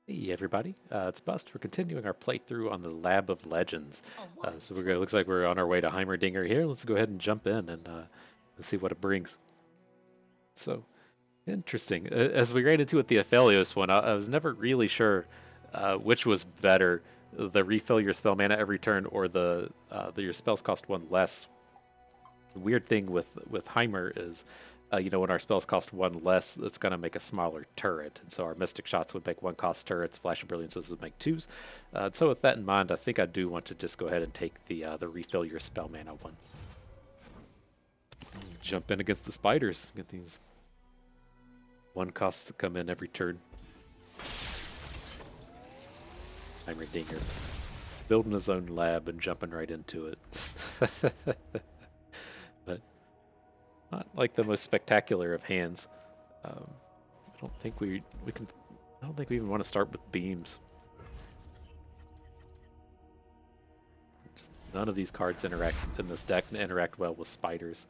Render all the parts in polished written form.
Hey everybody, it's Bust. We're continuing our playthrough on the Lab of Legends. So we're gonna, looks like we're on our way to Heimerdinger here. Let's go ahead and jump in and see what it brings. So, interesting. As we ran into with the Aphelios one, I was never really sure which was better, the refill your spell mana every turn or the your spells cost one less. The weird thing with Heimer is, when our spells cost one less, it's going to make a smaller turret. And so our Mystic Shots would make one cost turrets, Flash of Brilliances would make twos. So with that in mind, I think I do want to just go ahead and take the refill your spell mana one. Jump in against the spiders. Get these one costs to come in every turn. Heimerdinger. Building his own lab and jumping right into it. But not like the most spectacular of hands. I don't think we can. I don't think we even want to start with beams. Just none of these cards interact in this deck interact well with spiders.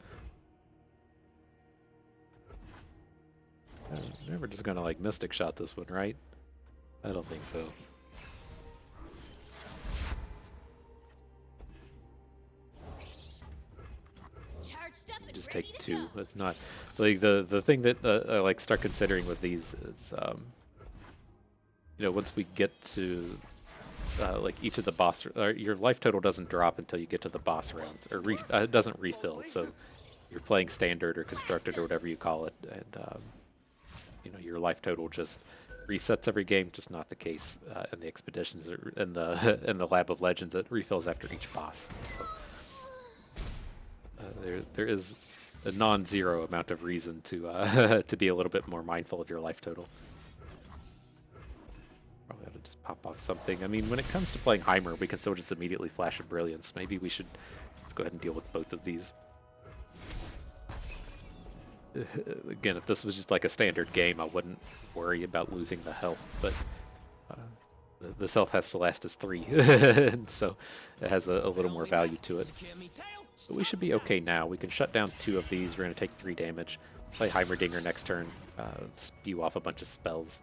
We're just gonna like Mystic Shot this one, right? I don't think so. Just take two. That's not like the thing that I like start considering with these is once we get to like each of the boss, your life total doesn't drop until you get to the boss rounds, or it doesn't refill. So you're playing standard or constructed or whatever you call it, and your life total just resets every game. Just not the case in the expeditions or in the in the Lab of Legends. It refills after each boss. So. There is a non-zero amount of reason to to be a little bit more mindful of your life total. Probably ought to just pop off something. I mean, when it comes to playing Heimer, we can still just immediately Flash of Brilliance. Maybe we should let's go ahead and deal with both of these. Again, if this was just like a standard game, I wouldn't worry about losing the health, but this health has to last us 3, so it has a little more value to it. But we should be okay now. We can shut down 2 of these. We're going to take 3 damage. Play Heimerdinger next turn. Spew off a bunch of spells.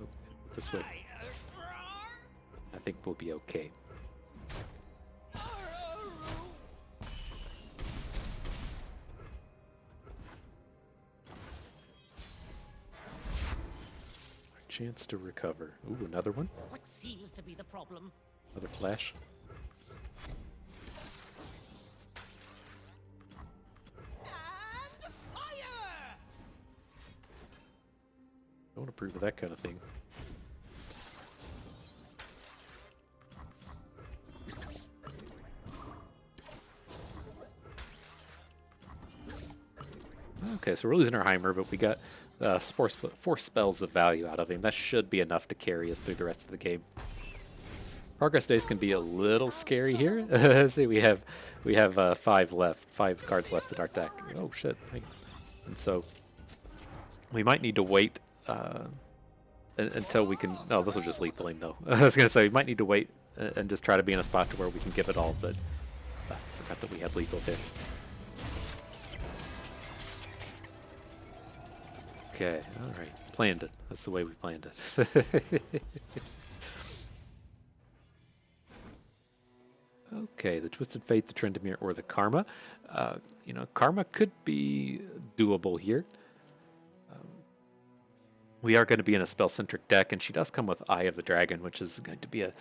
Oh, this way. I think we'll be okay. Chance to recover. Ooh, another one. What seems to be the problem? Another flash. I don't approve of that kind of thing. Okay, so we're losing our Heimer, but we got 4 spells of value out of him. That should be enough to carry us through the rest of the game. Progress days can be a little scary here. See, we have 5 left, 5 cards left in our deck. Oh shit! And so we might need to wait until we can. Oh, this will just lethal him though. I was gonna say we might need to wait and just try to be in a spot to where we can give it all, but I forgot that we had lethal there. Okay, all right, planned it. That's the way we planned it. Okay, the Twisted Fate, the Trendemir, or the Karma. Karma could be doable here. We are going to be in a spell-centric deck, and she does come with Eye of the Dragon, which is going to be a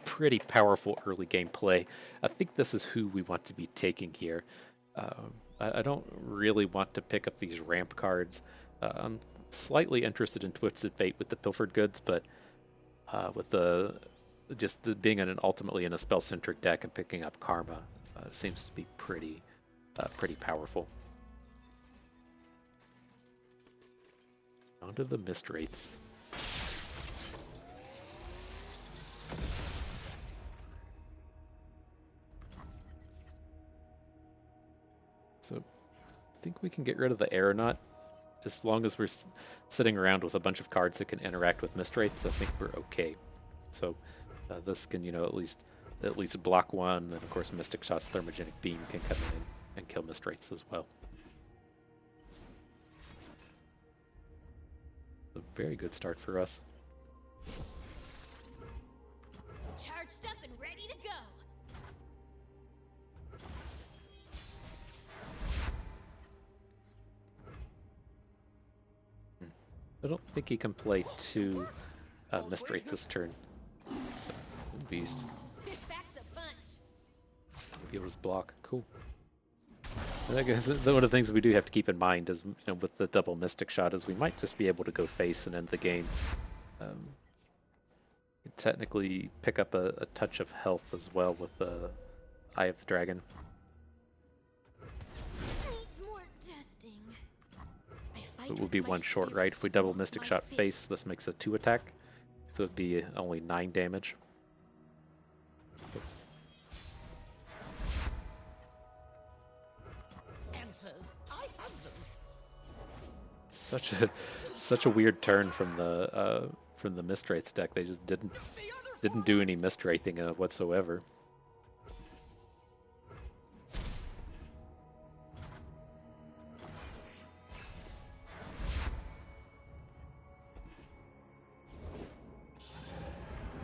pretty powerful early game play. I think this is who we want to be taking here. I don't really want to pick up these ramp cards. I'm slightly interested in Twisted Fate with the Pilfered Goods, but with being ultimately in a spell-centric deck and picking up Karma seems to be pretty powerful. Onto the Mist Wraiths. So I think we can get rid of the Aeronaut. Just as long as we're sitting around with a bunch of cards that can interact with Mist Wraiths, I think we're okay. So this can, at least block one, and of course Mystic Shot's Thermogenic Beam can come in and kill Mist Wraiths as well. A very good start for us. Charged up and ready to go. I don't think he can play two Mistwraith this turn. So, beast. Backs a bunch. Maybe it was block. Cool. And I guess one of the things we do have to keep in mind is, with the double Mystic Shot, is we might just be able to go face and end the game. Technically pick up a touch of health as well with the Eye of the Dragon. Needs more testing. It will be one short, right? If we double Mystic Shot face, this makes a 2 attack. So it'd be only 9 damage. Answers, I have them. Such a weird turn from the Mistwraith's deck. They just didn't do any Mistwraithing whatsoever.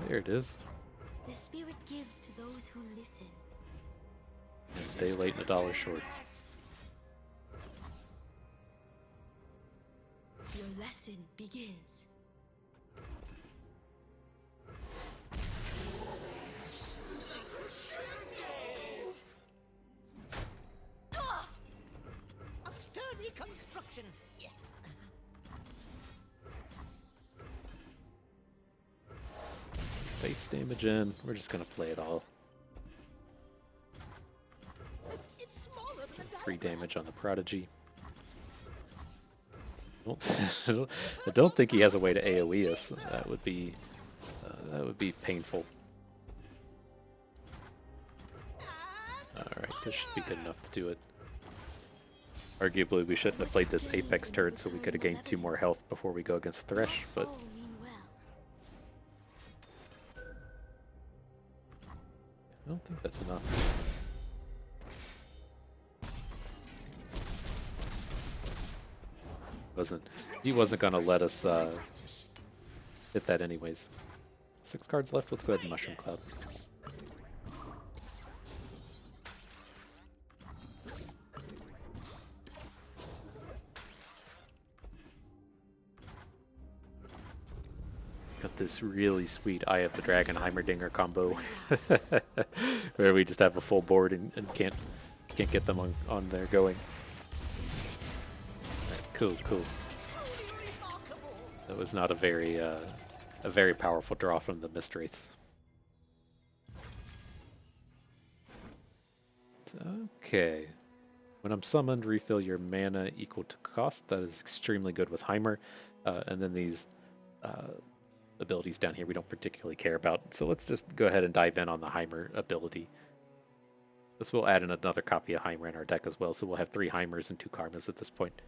There it is. The spirit gives to those who listen. A day late and $1 short. Your lesson begins. A sturdy construction. Yeah. Face damage in. We're just gonna play it all. It's smaller than a 3 damage on the Prodigy. I don't think he has a way to AoE us. That would be painful. Alright, this should be good enough to do it. Arguably, we shouldn't have played this Apex turn, so we could have gained 2 more health before we go against Thresh, but I don't think that's enough. He wasn't gonna let us hit that anyways. 6 cards left. Let's go ahead and Mushroom Cloud. Got this really sweet Eye of the Dragon Heimerdinger combo where we just have a full board and can't get them on there going. Cool. That was not a very powerful draw from the Mistwraiths. Okay. When I'm summoned, refill your mana equal to cost. That is extremely good with Heimer. And then these abilities down here we don't particularly care about. So let's just go ahead and dive in on the Heimer ability. This will add in another copy of Heimer in our deck as well. So we'll have 3 Heimers and 2 Karmas at this point.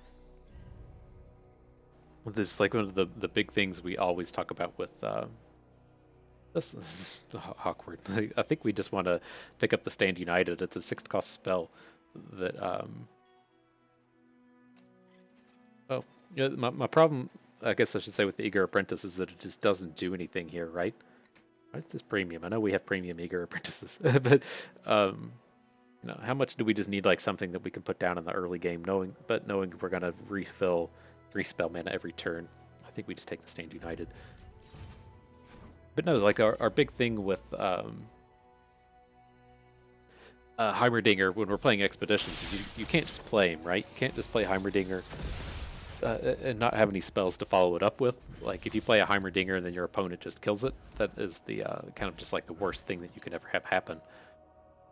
This is like one of the big things we always talk about with this is awkward. I think we just want to pick up the Stand United. It's a 6 cost spell that oh yeah, my problem, I guess I should say, with the Eager Apprentice is that it just doesn't do anything here, right? Why is this premium? I know we have premium Eager Apprentices, but how much do we just need like something that we can put down in the early game, knowing we're gonna refill 3 spell mana every turn? I think we just take the Stand United. But no, like our big thing with Heimerdinger when we're playing Expeditions is you can't just play him, right? You can't just play Heimerdinger and not have any spells to follow it up with. Like if you play a Heimerdinger and then your opponent just kills it, that is the kind of just like the worst thing that you could ever have happen.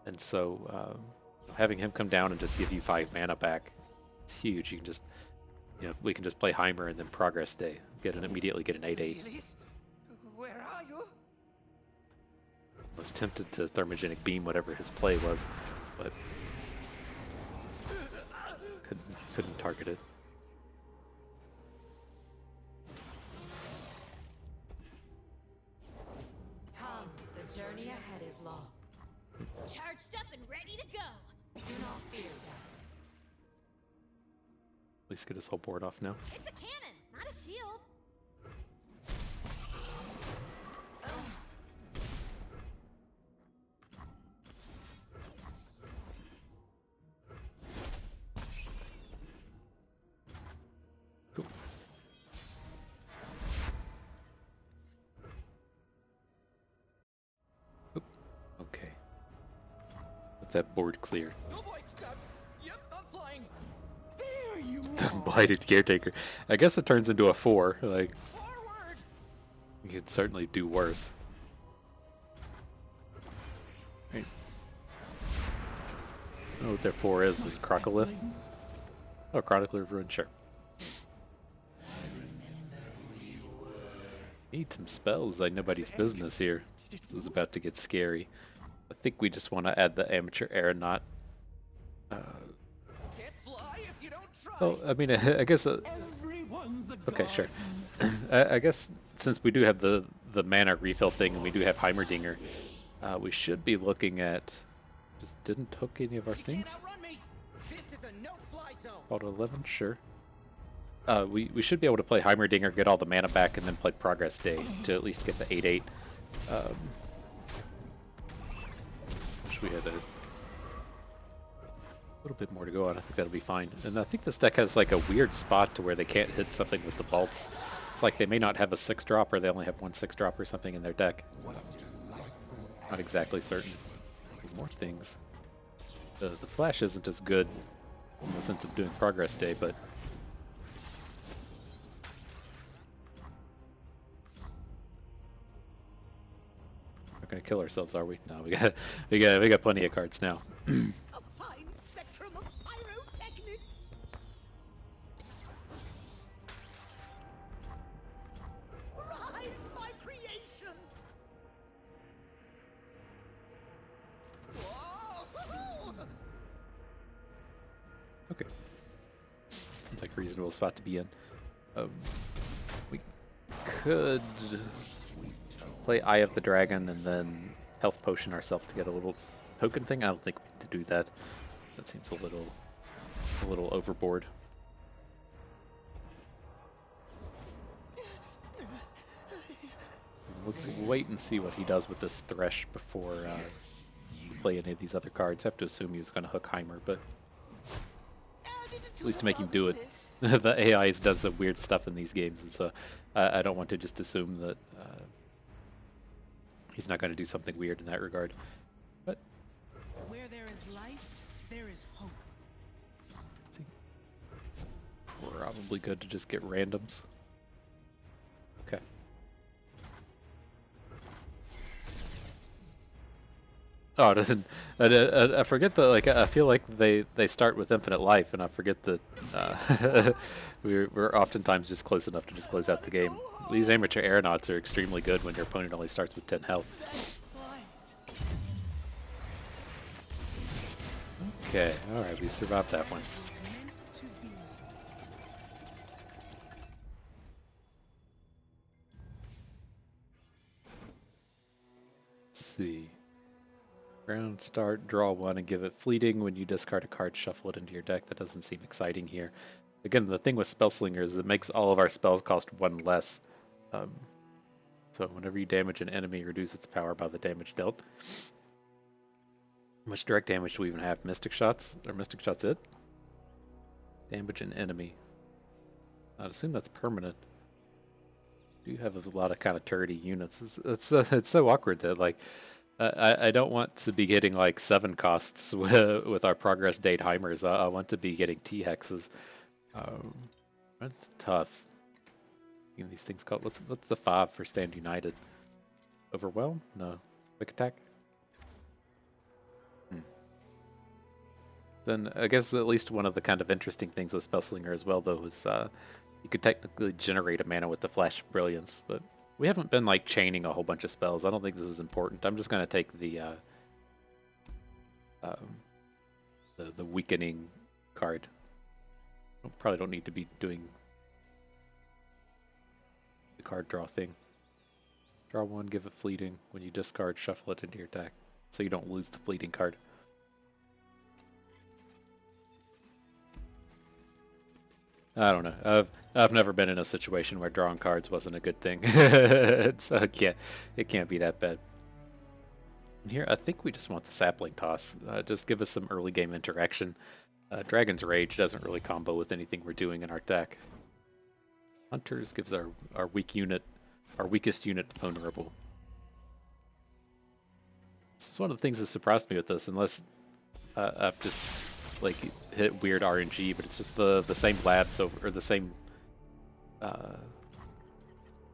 And so having him come down and just give you 5 mana back, it's huge. You can just, we can just play Heimer and then progress day, immediately get an 8/8. Where are you? I was tempted to Thermogenic Beam whatever his play was, but couldn't target it. Come, the journey ahead is long. Charged up and ready to go. Do not fear death. At least get his whole board off now. It's a cannon, not a shield. Okay. Let that board clear. Go boy, yep, I'm flying. There you The blighted caretaker. I guess it turns into a 4. Like, Forward. you could certainly do worse. Right. I don't know what their 4 is. Is it Crocolith? Oh, Chronicler of Ruin, sure. Need some spells like nobody's business here. This is about to get scary. I think we just want to add the amateur aeronaut. Can't fly if you don't try. Oh, I mean, I guess. Everyone's a Okay, sure. I guess since we do have the mana refill thing and we do have Heimerdinger, we should be looking at. Just didn't hook any of our You can't things. outrun me. This is a no-fly zone. Auto 11, sure. We should be able to play Heimerdinger, get all the mana back, and then play Progress Day to at least get the 8/8. Wish we had a little bit more to go on. I think that'll be fine. And I think this deck has like a weird spot to where they can't hit something with the vaults. It's like they may not have a 6-drop, or they only have one 6-drop or something in their deck. Not exactly certain. More things. The flash isn't as good in the sense of doing Progress Day, but not gonna kill ourselves, are we? No, we got plenty of cards now. A fine spectrum of pyrotechnics. Rise, my creation. Whoa! Okay. Seems like a reasonable spot to be in. We could play Eye of the Dragon and then health potion ourselves to get a little token thing. I don't think we need to do that. That seems a little overboard. Let's wait and see what he does with this Thresh before we play any of these other cards. I have to assume he was going to hook Heimer, but at least to make him do it. The AI's does some weird stuff in these games, and so I don't want to just assume that he's not going to do something weird in that regard. But Where there is life, there is hope. I think probably good to just get randoms. Okay. Oh, it doesn't. I forget that. Like, I feel like they start with infinite life, and I forget that we're oftentimes just close enough to just close out the game. These amateur aeronauts are extremely good when your opponent only starts with 10 health. Okay, all right, we survived that one. Let's see. Round start, draw 1 and give it fleeting. When you discard a card, shuffle it into your deck. That doesn't seem exciting here. Again, the thing with Spellslinger is it makes all of our spells cost 1 less. So whenever you damage an enemy, reduce its power by the damage dealt. How much direct damage do we even have? Mystic Shots? Are Mystic Shots it? Damage an enemy. I'd assume that's permanent. You have a lot of kind of turrety units. It's so awkward that, like, I don't want to be getting like 7 costs with our progress date Heimers. I want to be getting T-hexes. That's tough. These things called, what's the 5 for Stand United? Overwhelm? No. Quick attack? Then I guess at least one of the kind of interesting things with Spellslinger as well, though, is you could technically generate a mana with the Flash of Brilliance, but we haven't been like chaining a whole bunch of spells. I don't think this is important. I'm just going to take the weakening card. Probably don't need to be doing the card draw thing. Draw 1, give it fleeting. When you discard, shuffle it into your deck, so you don't lose the fleeting card. I don't know. I've never been in a situation where drawing cards wasn't a good thing. So it can't be that bad. And here, I think we just want the sapling toss. Just give us some early game interaction. Dragon's Rage doesn't really combo with anything we're doing in our deck. Hunters gives our weakest unit vulnerable. It's one of the things that surprised me with this, unless I've just like hit weird RNG, but it's just the same labs over, or the same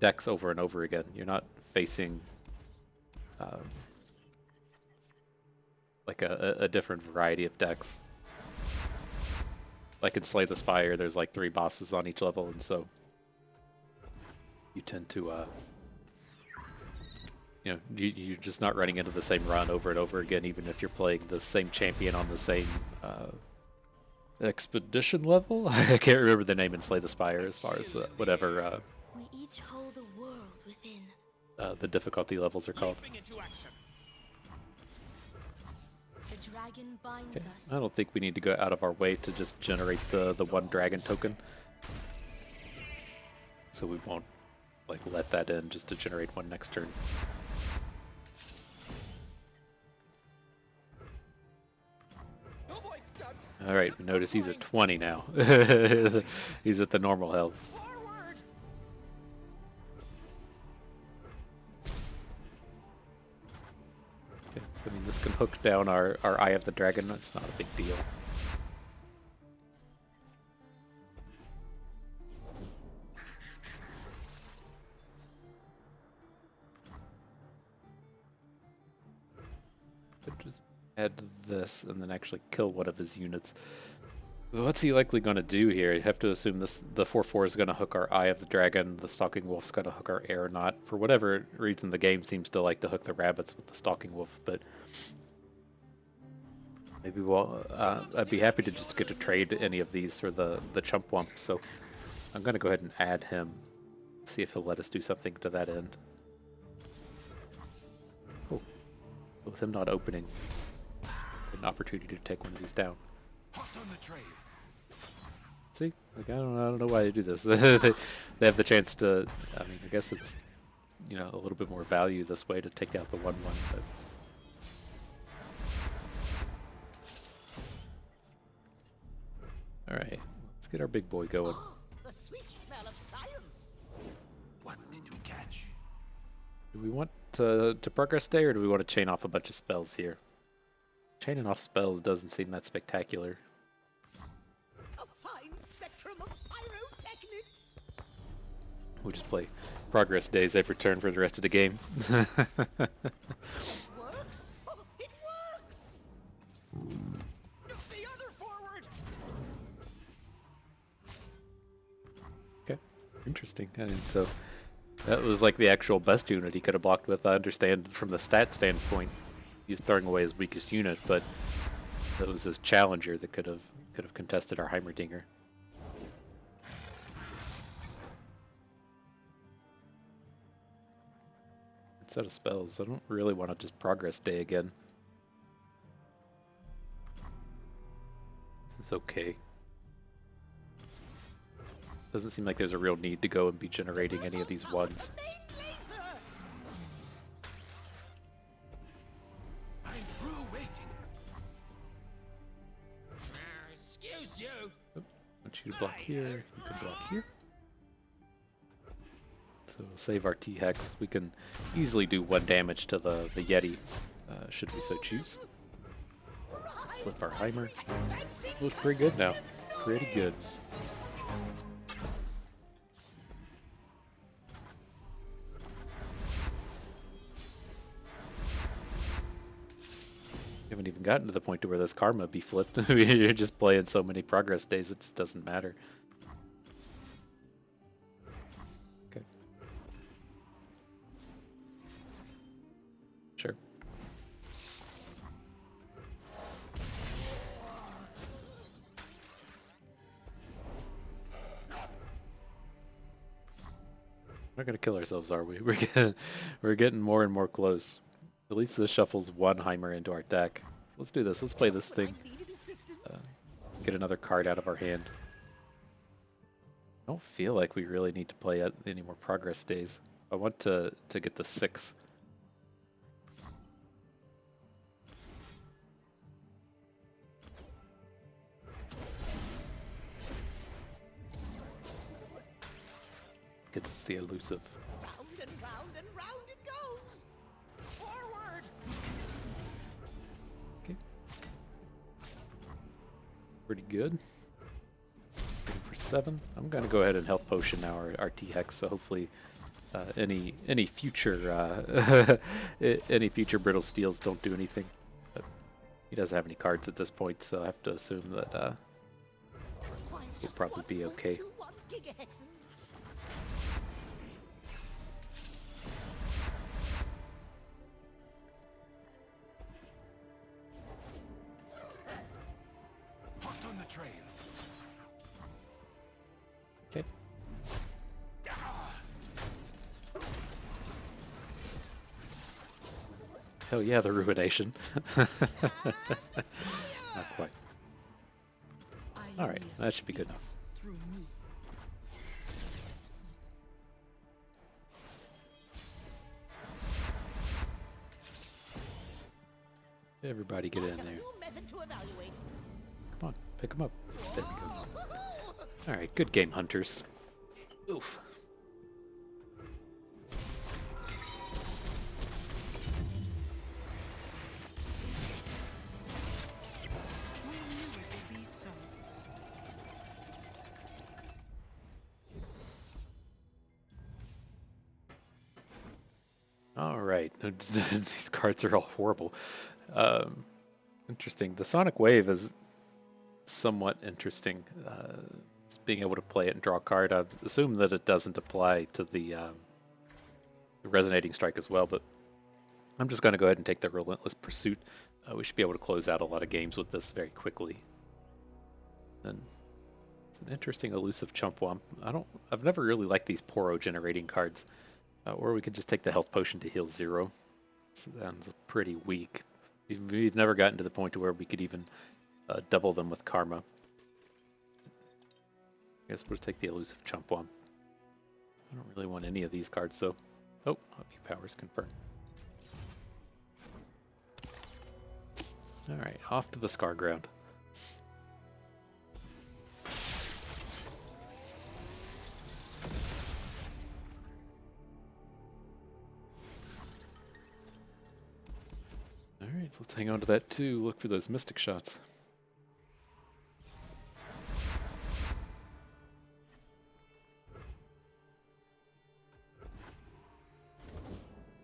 decks over and over again. You're not facing like a different variety of decks. Like in Slay the Spire, there's like 3 bosses on each level, and so you tend to you know, you're just not running into the same run over and over again, even if you're playing the same champion on the same expedition level. I can't remember the name in Slay the Spire as far as whatever We each hold a world within. the difficulty levels are called. Leaping into action. The dragon binds Okay. us. I don't think we need to go out of our way to just generate the 1 dragon token. So we won't like let that in just to generate 1 next turn. Oh boy, Alright, notice he's at 20 now. He's at the normal health. forward. Okay. I mean, this can hook down our Eye of the Dragon. That's not a big deal. Could just add this and then actually kill one of his units. What's he likely going to do here? You have to assume the 4/4 is going to hook our Eye of the Dragon, the Stalking Wolf's going to hook our Aeronaut. For whatever reason, the game seems to like to hook the rabbits with the Stalking Wolf, but maybe we'll... I'd be happy to just get to trade any of these for the Chump Wump, so I'm going to go ahead and add him, see if he'll let us do something to that end. Cool. With him not opening, an opportunity to take one of these down. Hot on the trail. See, like I don't know why they do this. They have the chance to. I mean, I guess it's, you know, a little bit more value this way to take out the 1/1. But all right, let's get our big boy going. The sweet smell of science. What did we catch? Do we want to progress day, or do we want to chain off a bunch of spells here? Chaining off spells doesn't seem that spectacular. A fine spectrum of pyrotechnics. We'll just play progress days every turn for the rest of the game. Works? Oh, it works! The other forward. Okay, interesting. And so that was like the actual best unit he could have blocked with. I understand from the stat standpoint, he was throwing away his weakest unit, but that was his challenger that could have contested our Heimerdinger. Set of spells. I don't really want to just progress day again. This is okay. Doesn't seem like there's a real need to go and be generating any of these ones. Main laser! I'm through waiting. Excuse you. I want you to block here. You can block here. So we'll save our T-Hex. We can easily do 1 damage to the Yeti, should we so choose. So flip our Heimer. Looks pretty good now. Pretty good. We haven't even gotten to the point to where this karma be flipped. You're just playing so many progress days, it just doesn't matter. Okay. Sure. We're not gonna kill ourselves, are we? We're getting more and more close. At least this shuffles 1 Heimer into our deck. So let's do this. Let's play this thing. I needed assistance. Get another card out of our hand. I don't feel like we really need to play any more progress days. I want to get the 6. Gets us the elusive. Round and round and round it goes. Forward. Pretty good. Looking for 7. I'm gonna go ahead and health potion now our T-Hex, so hopefully any future any future brittle steels don't do anything. But he doesn't have any cards at this point, so I have to assume that he'll probably be okay. 1.21 gigahexes. Hot on the trail. Okay. Hell yeah, the ruination. Not quite. Alright, that should be good enough. Through me. Everybody get in there. New method to evaluate. Come on, pick them up. There we go. Alright, good game, hunters. Oof. Alright, these cards are all horrible. Interesting. The Sonic Wave is somewhat interesting. It's being able to play it and draw a card. I assume that it doesn't apply to the Resonating Strike as well, but I'm just going to go ahead and take the Relentless Pursuit. We should be able to close out a lot of games with this very quickly. And it's an interesting elusive Chump Womp. I've never really liked these Poro generating cards. Or we could just take the health potion to heal 0. Sounds pretty weak. We've never gotten to the point where we could even double them with karma. I guess we'll take the elusive Chump Womp. I don't really want any of these cards though. Oh, View Powers confirmed. Alright, off to the Scar Ground. Alright, so let's hang on to that too. Look for those mystic shots.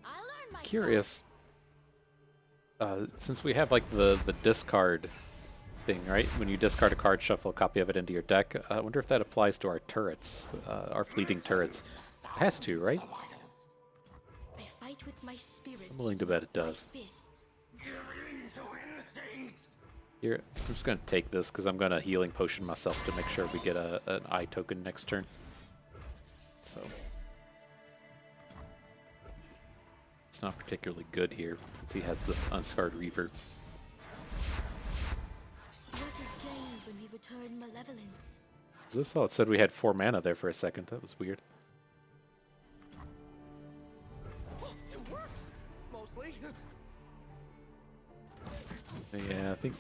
I learned my Curious. Since we have like the discard thing, right? When you discard a card, shuffle a copy of it into your deck. I wonder if that applies to our turrets, our fleeting turrets. It has to, right? I fight with my spirit. I'm willing to bet it does. Fists. Here, I'm just going to take this because I'm going to healing potion myself to make sure we get an eye token next turn. So it's not particularly good here since he has this Unscarred Reaver. What is gained when we return malevolence? Is this all? It said we had 4 mana there for a second. That was weird. It works. Mostly. Yeah, I think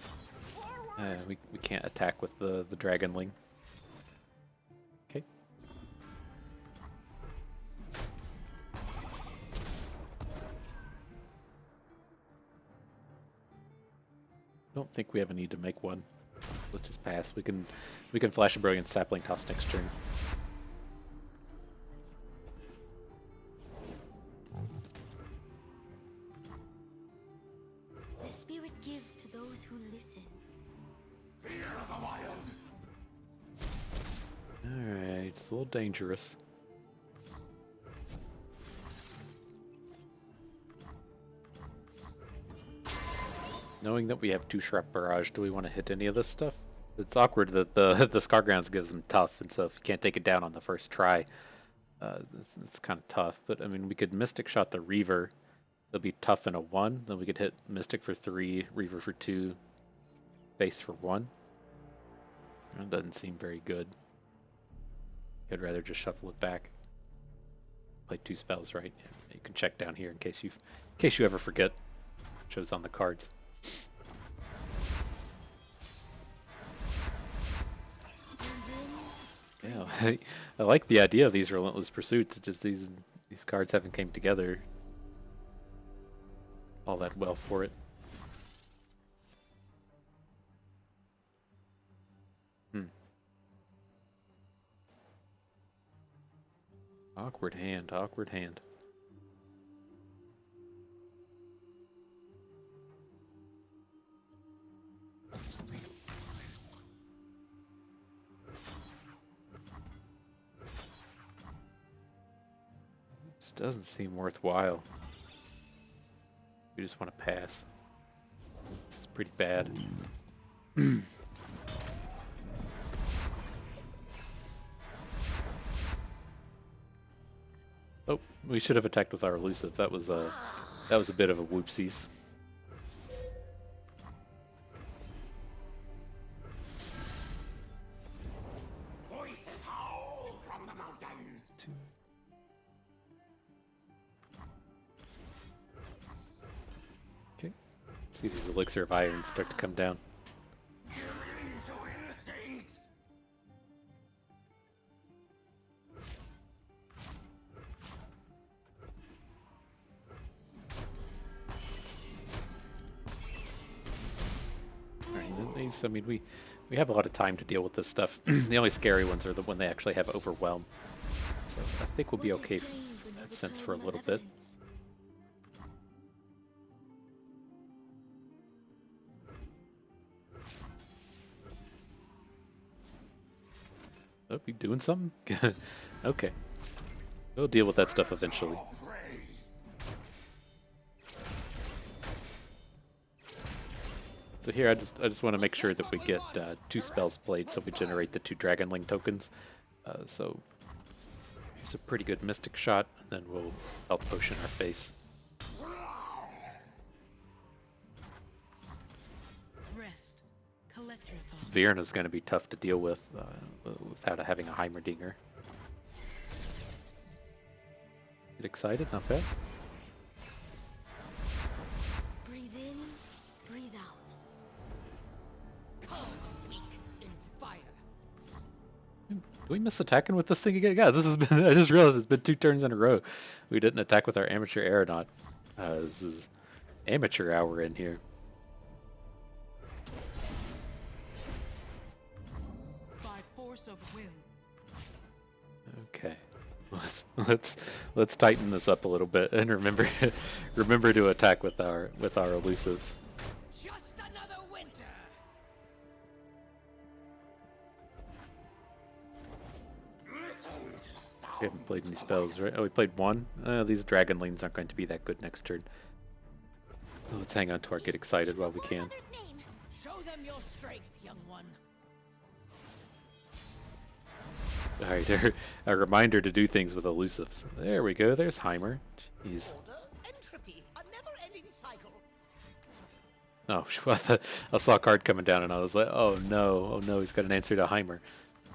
we can't attack with the Dragonling. Okay. Don't think we have a need to make one. Let's just pass. We can flash a Brilliant Sapling Toss next turn. The spirit gives to those who listen. Alright, it's a little dangerous. Knowing that we have 2 Shrap Barrage, do we want to hit any of this stuff? It's awkward that the Scargrounds gives them tough, and so if you can't take it down on the first try, it's kind of tough. But I mean, we could Mystic Shot the Reaver. They'll be tough in a 1. Then we could hit Mystic for 3, Reaver for 2, Base for 1. That doesn't seem very good. I'd rather just shuffle it back. Play 2 spells, right? Yeah, you can check down here in case you ever forget. It shows on the cards. Yeah, I like the idea of these Relentless Pursuits. It's just these cards haven't came together all that well for it. Awkward hand, awkward hand. This doesn't seem worthwhile. We just want to pass. This is pretty bad. Oh, we should have attacked with our elusive. That was a bit of a whoopsies. Voices howl from the mountains. Okay. See these elixir of iron start to come down. Give in to instinct. I mean, we have a lot of time to deal with this stuff. The only scary ones are the when they actually have overwhelm. So I think we'll be okay in that sense for a little bit. Oh, we doing something? Okay. We'll deal with that stuff eventually. So here, I just want to make sure that we get 2 spells played, so we generate the 2 Dragonling tokens. So here's a pretty good Mystic Shot, and then we'll Health Potion our face. Rest. Collect your thoughts. Virna's going to be tough to deal with without having a Heimerdinger. Get excited? Not bad. Breathe in, breathe out. Do we miss attacking with this thing again? Yeah, this has been. I just realized it's been 2 turns in a row. We didn't attack with our amateur aeronaut. This is amateur hour in here. By force of will. Okay, let's tighten this up a little bit and remember to attack with our elusives. Just another winter. We haven't played any spells, right? Oh, we played 1. These Dragonlings aren't going to be that good next turn. So let's hang on to our get excited while we can. Show them your strength, young one. Alright, a reminder to do things with elusives. There we go, there's Heimer. Jeez. Order, entropy, a never-ending cycle. Oh, I saw a card coming down and I was like, oh no, he's got an answer to Heimer.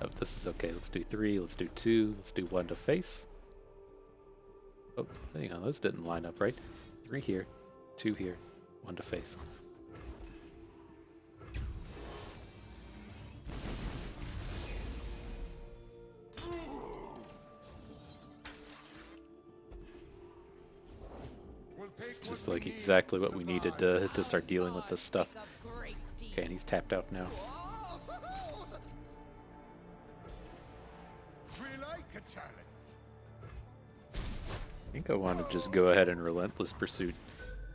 Oh, this is okay. Let's do 3, let's do 2, let's do 1 to face. Oh, hang on, those didn't line up, right? 3 here, 2 here, 1 to face. It's just like exactly what we needed to start dealing with this stuff. Okay, and he's tapped out now. We like a challenge. I think I want to just go ahead and Relentless Pursuit.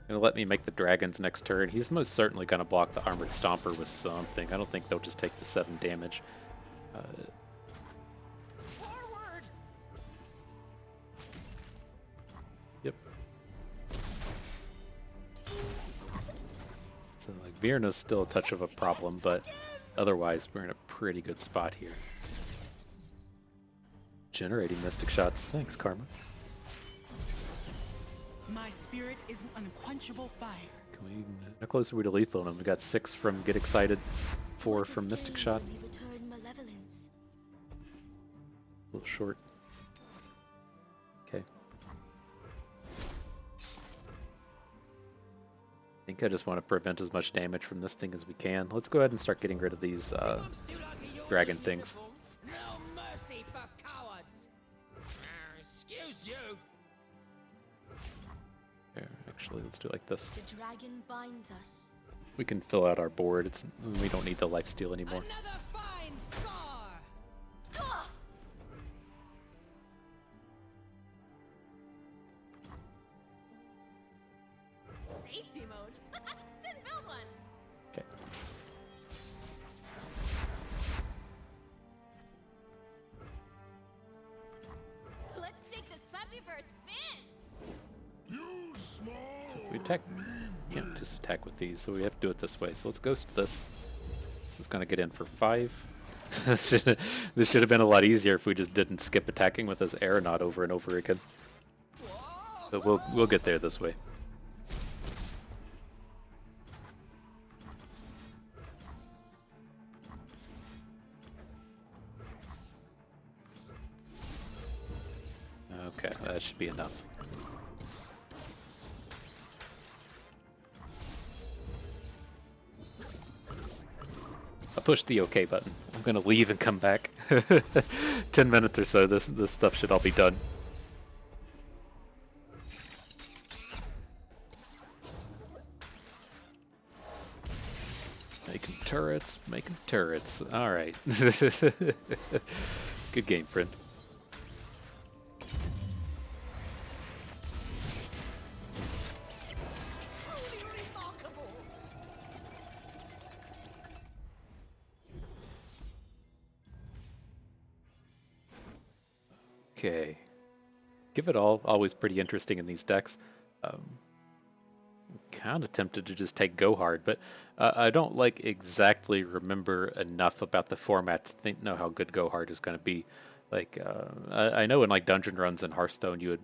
Gonna let me make the dragons next turn. He's most certainly gonna block the Armored Stomper with something. I don't think they'll just take the 7 damage. Forward. Yep. So like Virna's still a touch of a problem, but otherwise we're in a pretty good spot here. Generating Mystic Shots. Thanks, Karma. My spirit is an unquenchable fire. Can we? How close are we to lethal? And we got 6 from Get Excited, 4 What from is Mystic gained Shot. when you return malevolence? A little short. Okay. I think I just want to prevent as much damage from this thing as we can. Let's go ahead and start getting rid of these dragon things. No mercy for cowards. Excuse you. Here, actually, let's do it like this. The dragon binds us. We can fill out our board. We don't need the lifesteal anymore. Another fine scar. Safety mode. Didn't build one. Okay. Let's take this puppy for a spin. So if we attack, can't just attack with these, so we have to do it this way. So let's ghost this. This is going to get in for 5. This should have been a lot easier if we just didn't skip attacking with this aeronaut over and over again. But we'll get there this way. Okay, that should be enough. I pushed the OK button. I'm gonna leave and come back. 10 minutes or so. This stuff should all be done. Making turrets, making turrets. All right. Good game, friend. Truly remarkable. Okay. Give it all. Always pretty interesting in these decks. Kind of tempted to just take Go Hard, but I don't like exactly remember enough about the format to know how good Go Hard is going to be. Like I know in like dungeon runs in Hearthstone, you would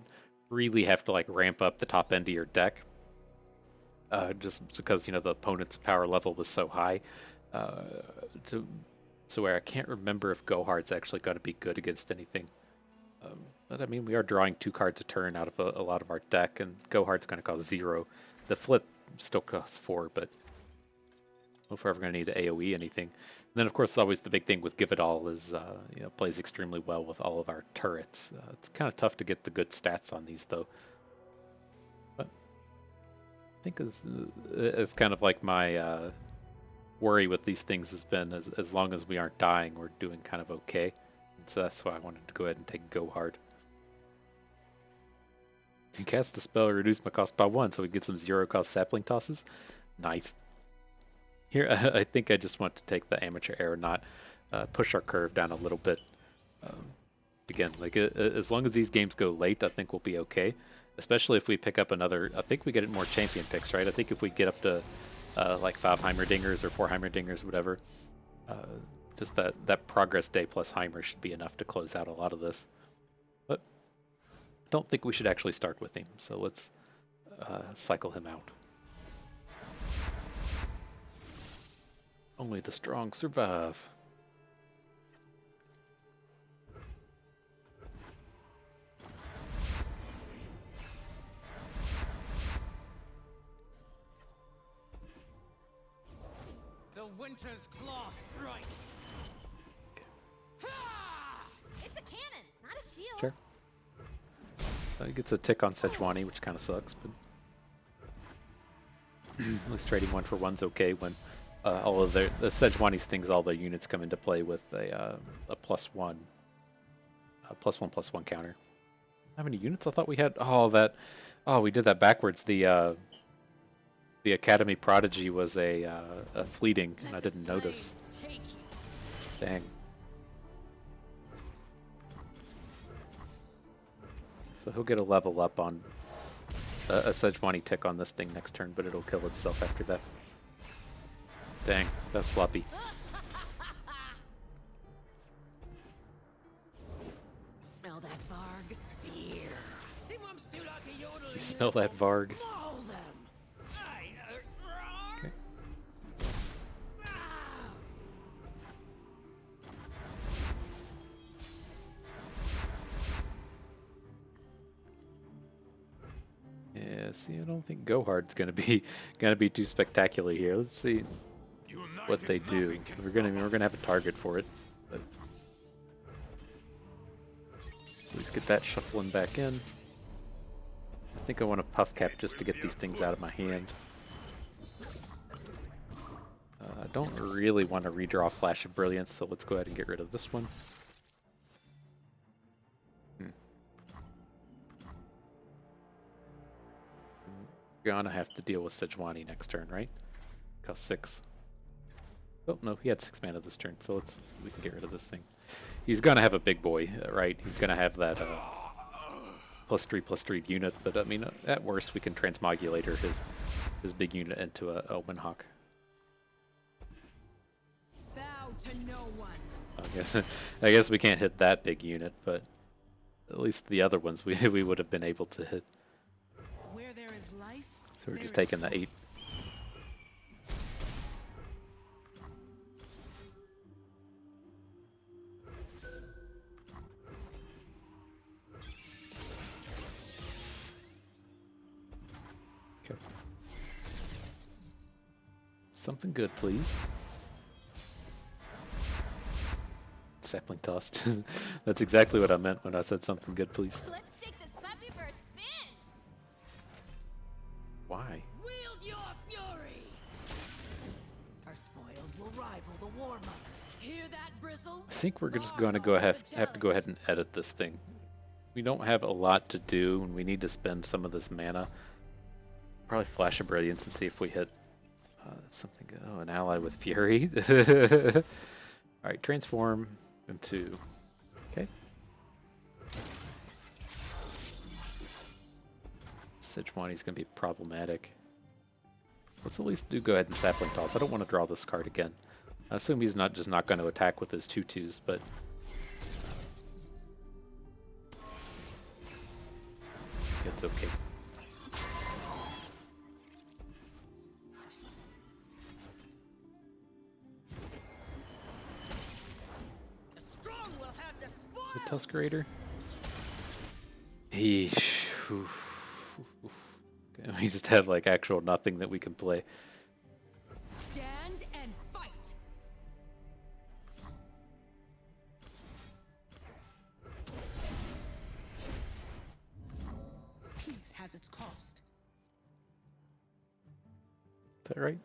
really have to like ramp up the top end of your deck, just because the opponent's power level was so high. So where I can't remember if Go Hard's actually going to be good against anything. But I mean, we are drawing 2 cards a turn out of a lot of our deck, and Go Hard's going to cost 0. The flip still costs 4, but if we're ever going to need to AoE anything. And then, of course, always the big thing with Give It All is plays extremely well with all of our turrets. It's kind of tough to get the good stats on these, though. But I think it's kind of like my worry with these things has been as long as we aren't dying, we're doing kind of okay. And so that's why I wanted to go ahead and take Go Hard. You can cast a spell, reduce my cost by 1, so we get some 0-cost sapling tosses. Nice. Here, I think I just want to take the Amateur Aeronaut, push our curve down a little bit. Again, like as long as these games go late, I think we'll be okay. Especially if we pick up another. I think we get more champion picks, right? I think if we get up to like 5 Heimerdingers or 4 Heimerdingers, whatever, just that progress day plus Heimer should be enough to close out a lot of this. But I don't think we should actually start with him, so let's cycle him out. Only the strong survive. The winter's claw strikes. It's a cannon, not a shield. Sure. He gets a tick on Sejuani, which kind of sucks, but at least trading 1 for 1's okay when all of the Sejuani's things, all their units come into play with a +1 +1/+1 counter. How many units I thought we had? Oh, we did that backwards. The Academy Prodigy was a fleeting, and I didn't notice. Dang. So he'll get a level up on a Sejuani tick on this thing next turn, but it'll kill itself after that. Dang, that's sloppy. Smell that Varg? Fear. You smell that Varg? Maul them. Okay. Yeah, see, I don't think Go Hard's gonna be too spectacular here. Let's see what they do. We're gonna have a target for it. But so let's get that shuffling back in. I think I want a puff cap just to get these things out of my hand. I don't really want to redraw Flash of Brilliance, so let's go ahead and get rid of this one. gonna have to deal with Sejuani next turn, right? Cost 6. Oh, no, he had 6 mana this turn, so we can get rid of this thing. He's gonna have a big boy, right? He's gonna have that +3/+3 unit, but I mean, at worst, we can Transmogulator his big unit into a Windhawk. Bow to no one. I guess we can't hit that big unit, but at least the other ones we would have been able to hit. Where there is life, So we're just taking the 8. Okay. Something good, please. Sapling tossed. That's exactly what I meant when I said something good, please. Let's take this puppy for a spin. Why? Wield your fury. Our spoils will rival the war mothers. Hear that, Bristle? I think we're just going to have to go ahead and edit this thing. We don't have a lot to do, and we need to spend some of this mana. Probably Flash of Brilliance and see if we hit something good. Oh, an ally with Fury. Alright, transform into... Okay. Sejuani's going to be problematic. Let's at least go ahead and Sapling Toss. I don't want to draw this card again. I assume he's not going to attack with his 2/2s, but... it's okay. The strong will have the spoils. The Tuskerator? Eesh. Okay, we just have like actual nothing that we can play. Stand and fight. peace has its cost. Is that right?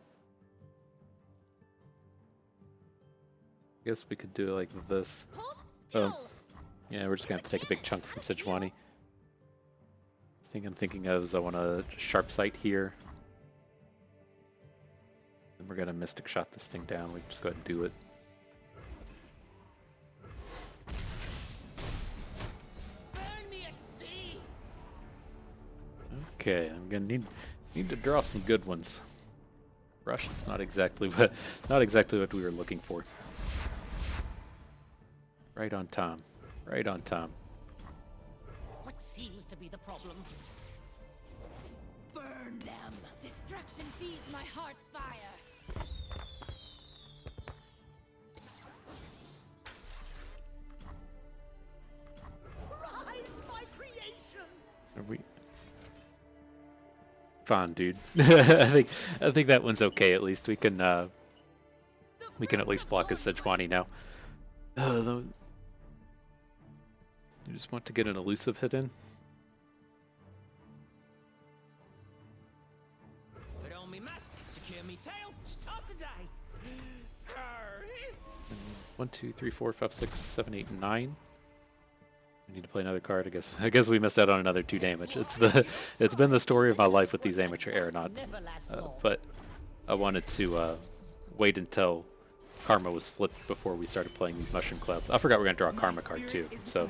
I guess we could do it like this. Hold still. Yeah, we're just gonna have to take a big chunk from Sejuani. The thing I'm thinking of is I want to Sharp Sight here. Then we're gonna Mystic Shot this thing down. We can just go ahead and do it. Burn me at sea. Okay, I'm gonna need to draw some good ones. Rush is not exactly what we were looking for. Right on time. Right on time. What seems to be the problem? Burn them. Destruction feeds my heart's fire. Rise, my creation. Are we? Fine, dude. I think that one's okay. At least we can at least block his Sejuani now. You just want to get an elusive hit in. Put on me mask, secure me tail, start the day. 1, 2, 3, 4, 5, 6, 7, 8, 9. I need to play another card. I guess we missed out on another 2 damage. It's been the story of my life with these amateur aeronauts. But I wanted to wait until Karma was flipped before we started playing these Mushroom Clouds. I forgot we're gonna draw a Karma card too, so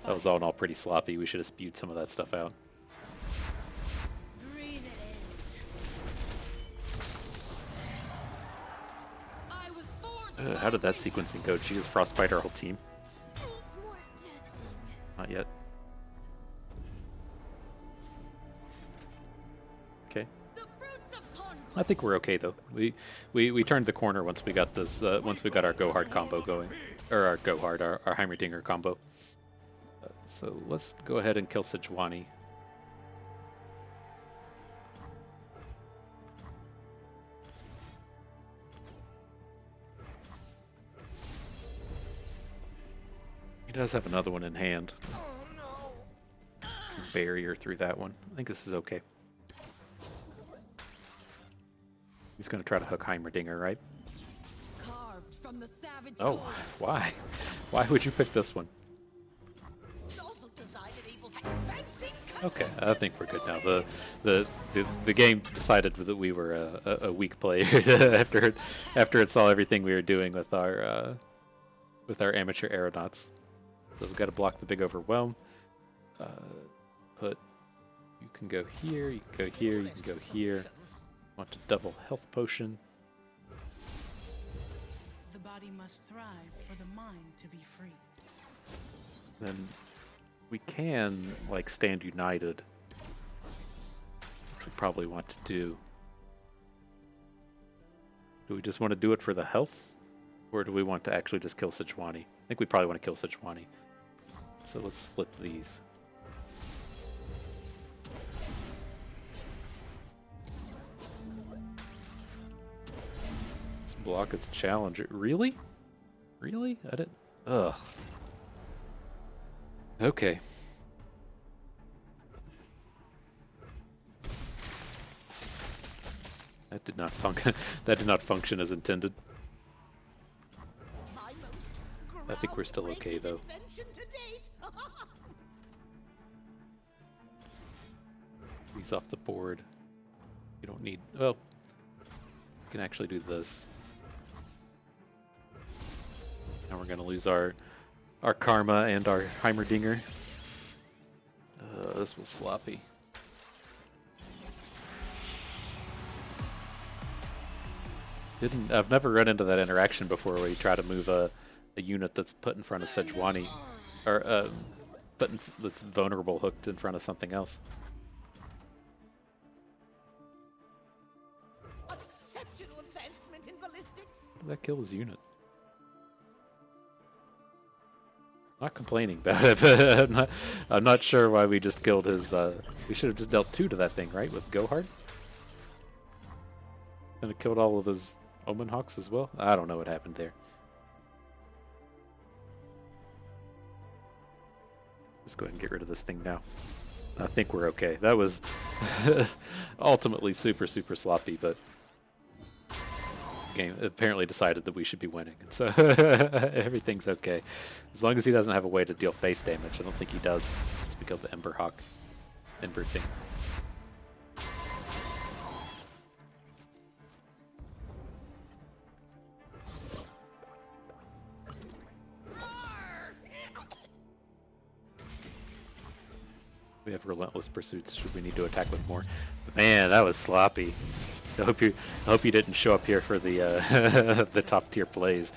that was all in all pretty sloppy. We should have spewed some of that stuff out. Breathe it in. I was forged. How did that sequencing go? Did she just frostbite our whole team? Needs more testing. Not yet. Okay. The fruits of conquest. I think we're okay though. We turned the corner once we got this. Once we got our Go Hard combo going, or our Go Hard, our Heimerdinger combo. So let's go ahead and kill Sejuani. He does have another one in hand. Barrier through that one. I think this is okay. He's going to try to hook Heimerdinger, right? Carved from the savage. Oh, core. why? Why would you pick this one? Also designed and able to fancy Okay, I think we're good now. The game decided that we were a weak player after it saw everything we were doing with our amateur aeronauts. So we've got to block the big overwhelm. Put you can go here, you can go here, you can go here. Want to double health potion. The body must thrive for the mind to be free. Then we can like stand united, which we probably want to do. Do we just want to do it for the health? Or do we want to actually just kill Sejuani? I think we probably want to kill Sejuani. So let's flip these. Let's block its challenger. Really? Really? I didn't. Ugh. Okay. That did not function. That did not function as intended. I think we're still okay though. He's off the board. You don't need. Well, we can actually do this. Now we're gonna lose our karma and our Heimerdinger. This was sloppy. I've never run into that interaction before where you try to move a unit that's put in front of Sejuani, or that's vulnerable hooked in front of something else. Exceptional advancement in ballistics. How did that kill his unit? Not complaining about it, but I'm not sure why we just killed his. We should have just dealt 2 to that thing, right? With Gohard? Then it killed all of his Omen Hawks as well? I don't know what happened there. Just go ahead and get rid of this thing now. I think we're okay. That was ultimately super sloppy, but game apparently decided that we should be winning, and so everything's okay. As long as he doesn't have a way to deal face damage. I don't think he does, since we killed the Ember thing. We have relentless pursuits should we need to attack with more. But man, that was sloppy. I hope you didn't show up here for the the top tier plays.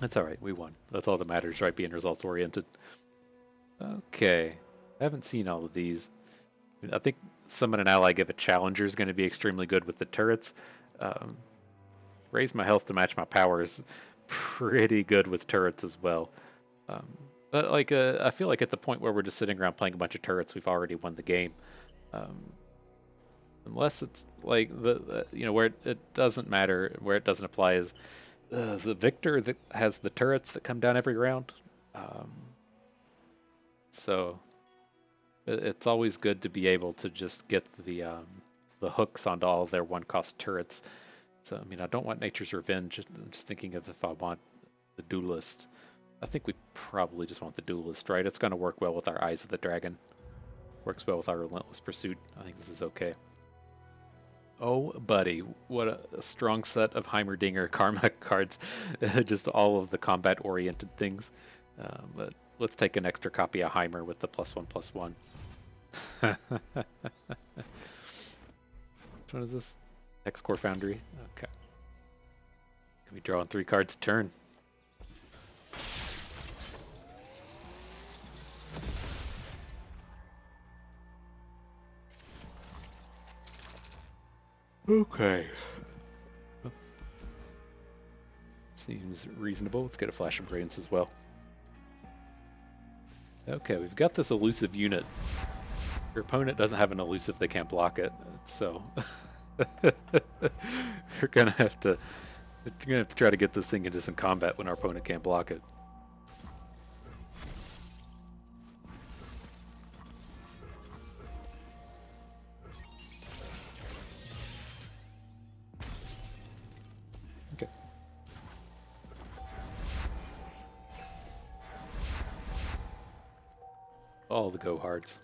That's all right. We won. That's all that matters, right? Being results oriented. Okay, I haven't seen all of these. I think summon an ally, give a challenger is going to be extremely good with the turrets. Raise my health to match my power is pretty good with turrets as well. But like, I feel like at the point where we're just sitting around playing a bunch of turrets, we've already won the game. Unless it's like where it doesn't matter, where it doesn't apply is the victor that has the turrets that come down every round. So it's always good to be able to just get the hooks onto all of their 1-cost turrets. So I mean, I don't want Nature's Revenge. I'm just thinking of if I want the Duelist. I think we probably just want the Duelist, right? It's going to work well with our Eyes of the Dragon. Works well with our Relentless Pursuit. I think this is okay. Oh, buddy. What a strong set of Heimerdinger Karma cards. Just all of the combat-oriented things. But let's take an extra copy of Heimer with the +1/+1. Which one is this? X-Core Foundry? Okay. Can we draw on 3 cards a turn? Okay. Seems reasonable. Let's get a Flash of Brilliance as well. Okay, we've got this elusive unit. Your opponent doesn't have an elusive, they can't block it. So you're gonna have to try to get this thing into some combat when our opponent can't block it. all the go hards.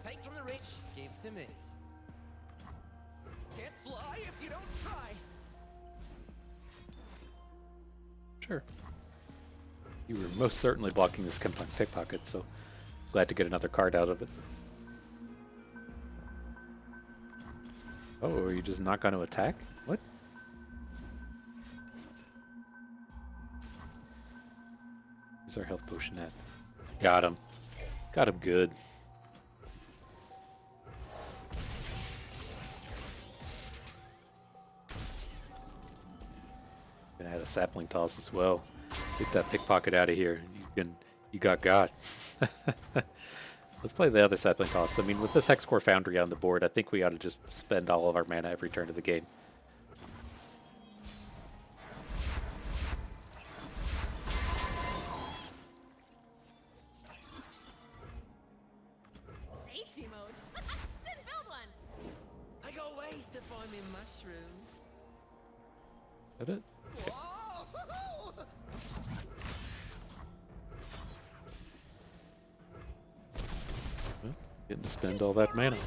Take from the rich, give to me. Can't fly if you don't try. Sure. You were most certainly blocking this pickpocket, so glad to get another card out of it. Oh, are you just not going to attack? What? Where's our health potion at? Got him. Got him good. Gonna add a sapling toss as well. Get that pickpocket out of here. You got. Let's play the other sapling toss. I mean, with this Hexcore Foundry on the board, I think we ought to just spend all of our mana every turn of the game. Safety mode. Didn't build one. I got ways to find me mushrooms. Is that it? Okay. Whoa! Well, getting to spend all that mana.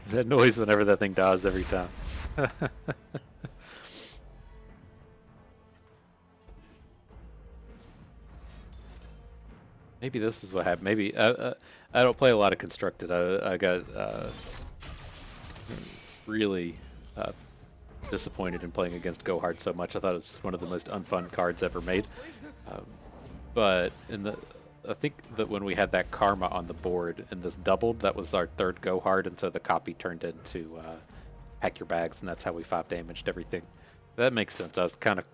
That noise whenever that thing dies every time. Maybe this is what happened. Maybe I don't play a lot of constructed. I got really disappointed in playing against Go Hard so much. I thought it was just one of the most unfun cards ever made. But I think that when we had that karma on the board and this doubled, that was our third Go Hard, and so the copy turned into pack your bags, and that's how we 5-damaged everything. That makes sense. I was kind of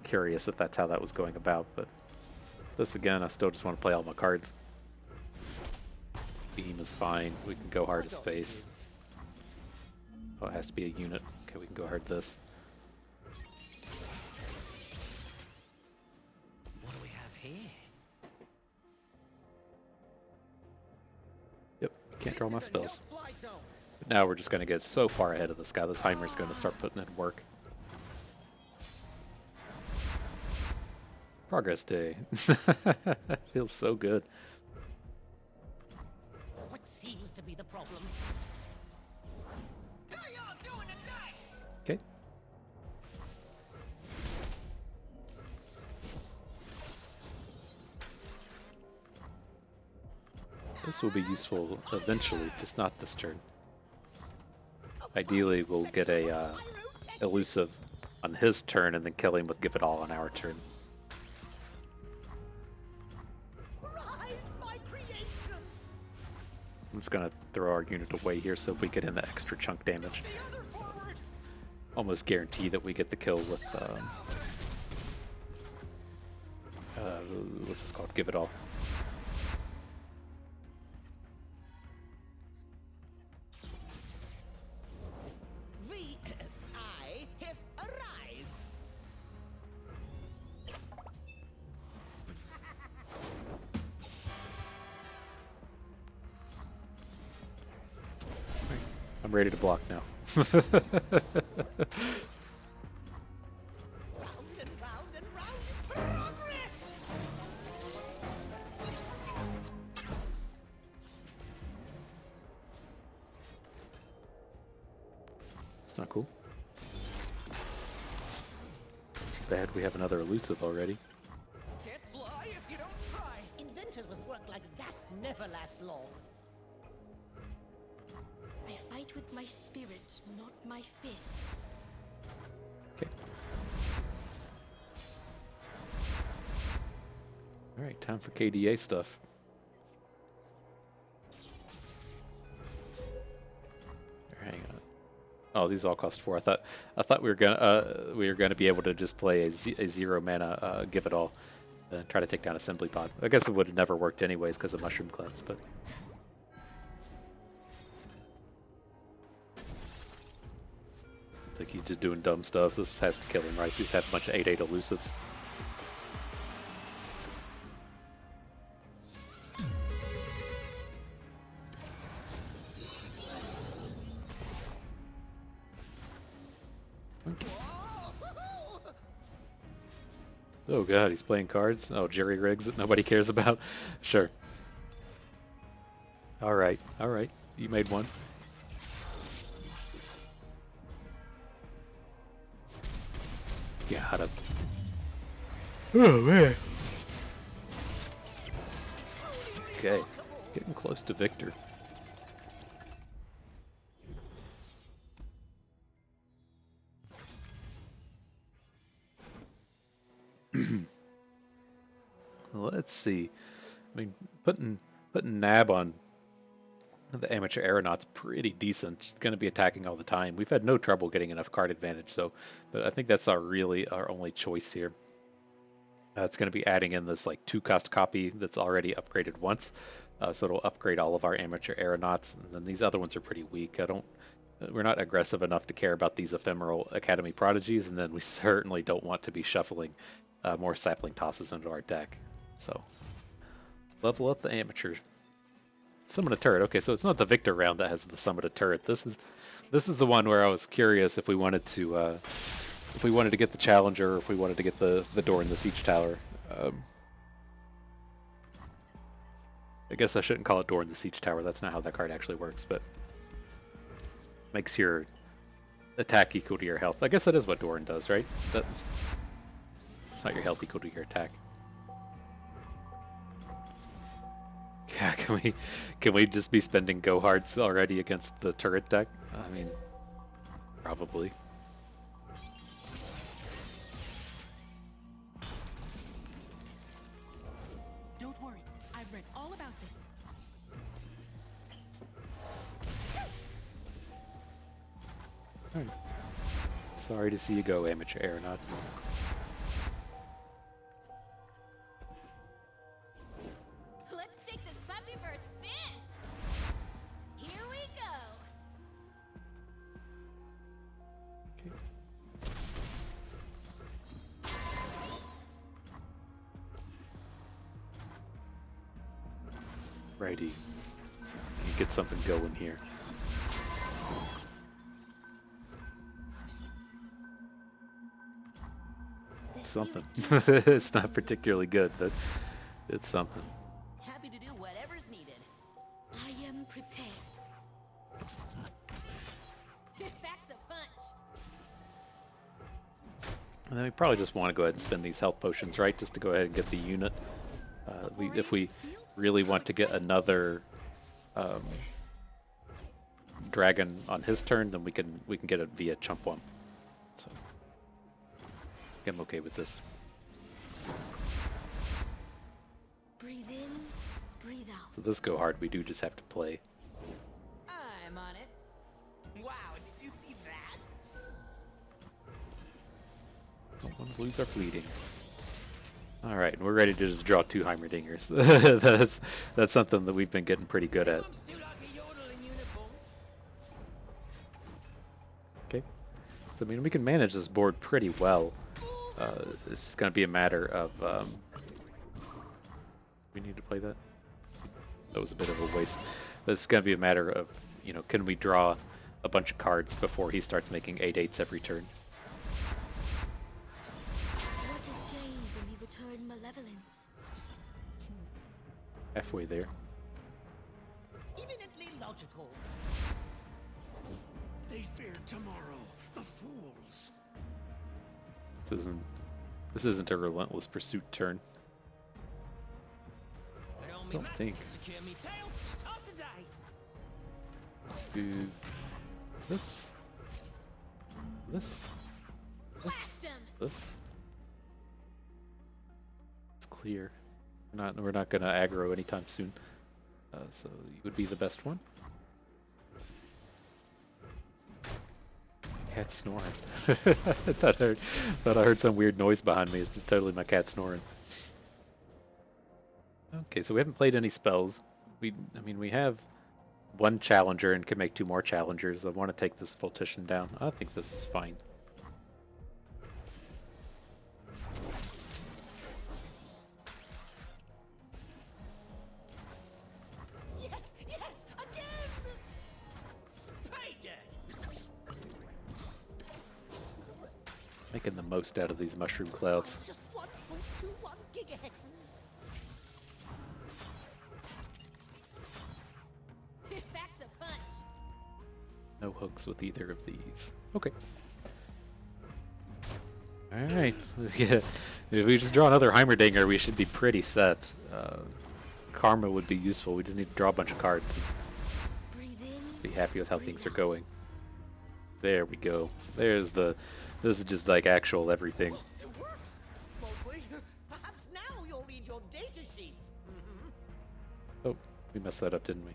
curious if that's how that was going about, but this again, I still just want to play all my cards. Beam is fine. We can Go Hard his face. Oh, it has to be a unit. Okay, we can Go Hard this. What do we have here? Yep, can't draw my spells. No-fly zone. But now we're just going to get so far ahead of this guy. This Heimer's going to start putting in work. Progress day. Feels so good. What seems to be the problem? How y'all doing tonight? Okay. This will be useful eventually, just not this turn. Ideally, we'll get a elusive on his turn and then kill him with Give It All on our turn. I'm just gonna throw our unit away here so we get in the extra chunk damage. Almost guarantee that we get the kill with what's this called? Give It All. I have arrived. I'm ready to block now. Round and round and round. Progress. It's not cool. Too bad we have another elusive already. Can't fly if you don't try. Inventors with work like that never last long. I fight with my spirit, not my fist. Okay. Alright, time for KDA stuff. Hang on. Oh, these all cost 4. I thought we were gonna be able to just play a 0 mana Give It All, try to take down Assembly Pod. I guess it would have never worked anyways because of Mushroom Cleanse, but. I think he's just doing dumb stuff. This has to kill him, right? He's had a bunch of 8/8 elusives. Oh god, he's playing cards? Oh, Jerry rigs that nobody cares about? Sure. Alright, alright. You made one. Got him. Oh man. Okay, getting close to victor. Let's see. I mean, putting Nab on the amateur aeronaut's pretty decent. She's going to be attacking all the time. We've had no trouble getting enough card advantage, so, but I think that's really our only choice here. It's going to be adding in this like 2-cost copy that's already upgraded once, so it'll upgrade all of our amateur aeronauts. And then these other ones are pretty weak. We're not aggressive enough to care about these ephemeral academy prodigies, and then we certainly don't want to be shuffling more sapling tosses into our deck. So level up the amateur. Summon a turret. Okay, so it's not the victor round that has the summon a turret. This is the one where I was curious if we wanted to get the challenger, or if we wanted to get the door in the siege tower. I guess I shouldn't call it door in the siege tower. That's not how that card actually works, but makes your attack equal to your health. I guess that is what Doran does, right? It's not your health equal to your attack. Yeah, can we just be spending go hards already against the turret deck? I mean, probably. Don't worry, I've read all about this. Alright. Sorry to see you go, amateur aeronaut. Let's take this puppy for a spin. Here we go. Okay. Righty. Let's get something going here. Something. It's not particularly good, but it's something. Happy to do whatever's needed. I am prepared. It packs a punch. And then we probably just want to go ahead and spend these health potions, right? Just to go ahead and get the unit. If we really want to get another dragon on his turn, then we can get it via chump one. So I'm okay with this. Breathe in, breathe out. So this go hard, we do just have to play. I'm on it. Wow, did you see that? Don't want to lose our fleeting. Alright, we're ready to just draw 2 Heimerdingers. That's something that we've been getting pretty good at. Comes to like a yodel in uniform. Okay. So, I mean, we can manage this board pretty well. It's just going to be a matter of... we need to play that? That was a bit of a waste. But it's going to be a matter of, you know, can we draw a bunch of cards before he starts making 8/8s every turn? What is gained when we return malevolence? Halfway there. Eminently logical. They fear tomorrow, the fools. This isn't a relentless pursuit turn. I don't think. Secure me tail. Start the day. Do this. This. Blast him. This. It's clear. We're not gonna aggro anytime soon. So you would be the best one. Cat snoring. I thought I heard some weird noise behind me. It's just totally my cat snoring. Okay, so we haven't played any spells. I mean, we have one challenger and can make 2 more challengers. I want to take this Voltician down. I think this is fine. Yes, yes, again. Pay dirt. Making the most out of these mushroom clouds. Just one more No hooks with either of these. Okay. Alright. Yeah. If we just draw another Heimerdinger, we should be pretty set. Karma would be useful. We just need to draw a bunch of cards. Breathe in. Be happy with how things are going. There we go. There's the... This is just like actual everything. It works. Mostly. Perhaps now you'll read your data sheets. Oh, we messed that up, didn't we?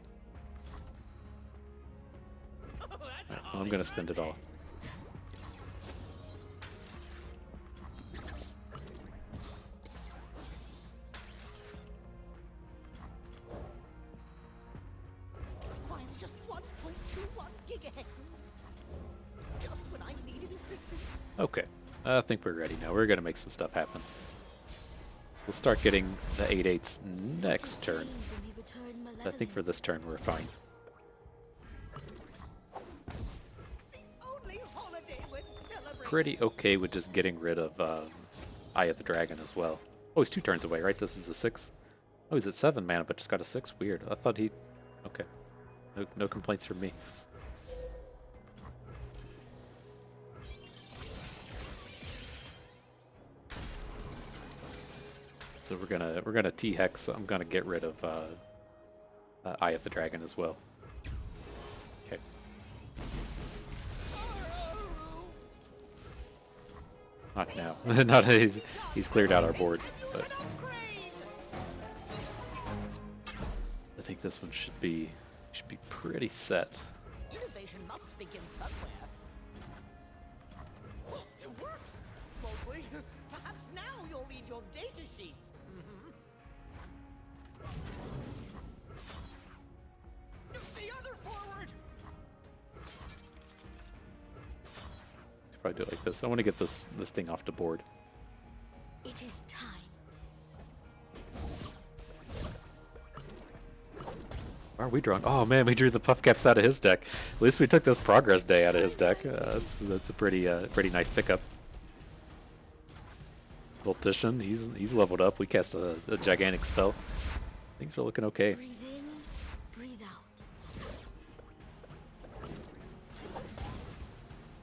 Oh, that's a Well, I'm gonna spend it all. Why, just 1.21 gigahexes. Just when I needed assistance. Okay, I think we're ready now. We're gonna make some stuff happen. We'll start getting the 8/8s next turn. When you return I think for malevolence. this turn we're fine. The only holiday worth celebrating. Pretty okay with just getting rid of Eye of the Dragon as well. Oh, he's 2 turns away, right? This is a 6. Oh, he's at 7 mana, but just got a 6. Weird. I thought he... Okay. No complaints from me. So we're gonna T-Hex. I'm gonna get rid of Eye of the Dragon as well. Okay. Not now. Not he's cleared out our board, but I think this one should be pretty set. Innovation must begin somewhere. Oh, it works. Mostly. Perhaps now you'll read your data sheets. The other forward. Should probably do it like this. I want to get this thing off the board. It is time. Why are we drawing? Oh man, we drew the puff caps out of his deck. At least we took this progress day out of his deck. That's a pretty nice pickup. Voltician, he's leveled up. We cast a gigantic spell. Things are looking okay. Breathe in, breathe out.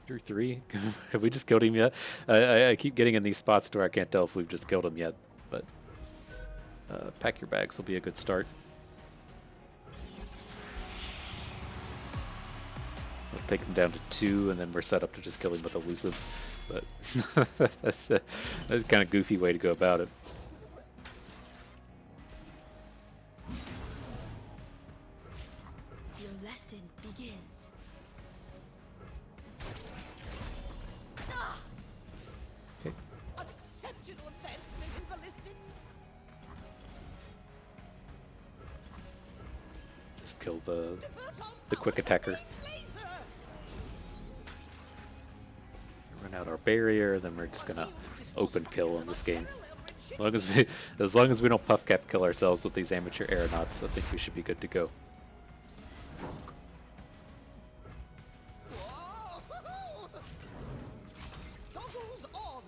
Drew 3. Have we just killed him yet? I keep getting in these spots where I can't tell if we've just killed him yet. But pack your bags will be a good start. We'll take him down to 2, and then we're set up to just kill him with elusives. But that's kind of goofy way to go about it. Your lesson begins. Okay. An exceptional advancement in ballistics. Just kill the Divert on quick attacker. laser. Run out our barrier, then we're just gonna open kill in this game. As long as we don't puff cap kill ourselves with these amateur aeronauts, I think we should be good to go. Whoa! Goggles on.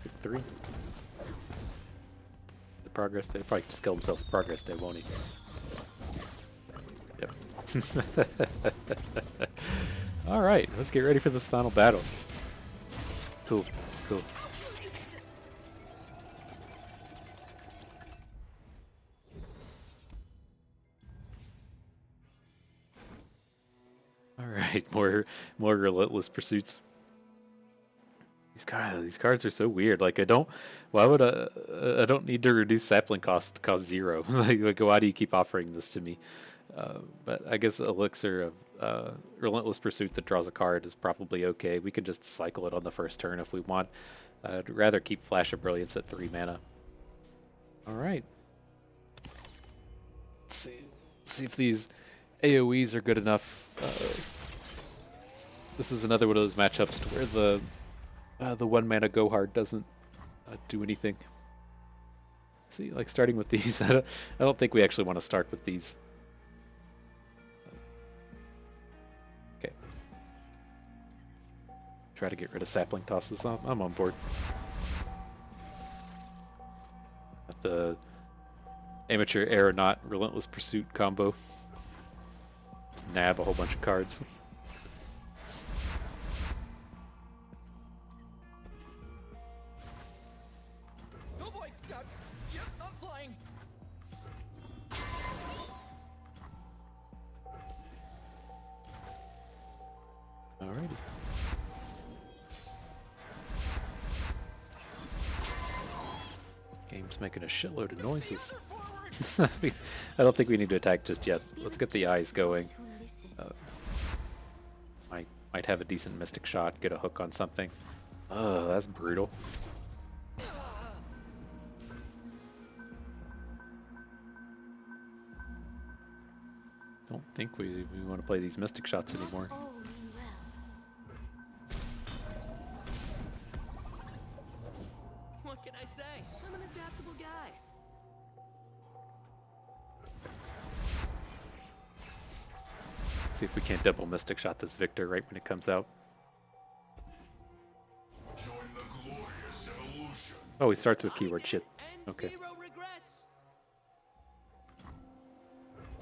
Took 3. The progress day. Probably just kill himself with progress day, won't he? Yep. Alright, let's get ready for this final battle. Cool, cool. Alright, more relentless pursuits. These cards are so weird. Like I don't need to reduce sapling cost to cost 0. like why do you keep offering this to me? But I guess Elixir of Relentless Pursuit that draws a card is probably okay. We can just cycle it on the first turn if we want. I'd rather keep Flash of Brilliance at 3 mana. Alright. Let's see if these AoEs are good enough. This is another one of those matchups to where the 1 mana go hard doesn't do anything. See, like starting with these, I don't think we actually want to start with these. Okay. Try to get rid of sapling tosses. I'm on board. Got the amateur aeronaut relentless pursuit combo. Just nab a whole bunch of cards. Oh boy! Yep, I'm flying. Alrighty. Game's making a shitload of noises. I don't think we need to attack just yet. Let's get the eyes going. Might have a decent mystic shot, get a hook on something. Oh, that's brutal. Don't think we want to play these mystic shots anymore. All mean well. What can I say? I'm an adaptable guy. See if we can't double mystic shot this Victor right when it comes out. Oh, he starts with keyword shit. And Okay. zero regrets.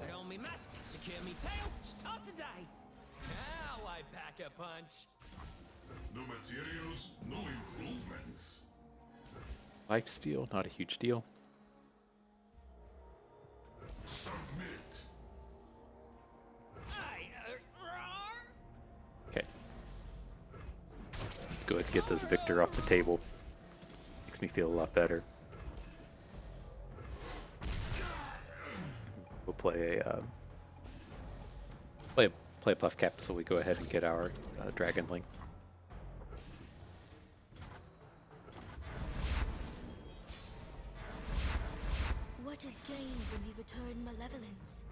Put on me mask, secure me tail, start the day. Now I pack a punch. New materials, new improvements. Lifesteal, not a huge deal. Submit. Roar. Okay. Let's go ahead and get this Victor off the table. Makes me feel a lot better. We'll play a play a puff cap, so we go ahead and get our Dragon Link. What is gained when we return malevolence?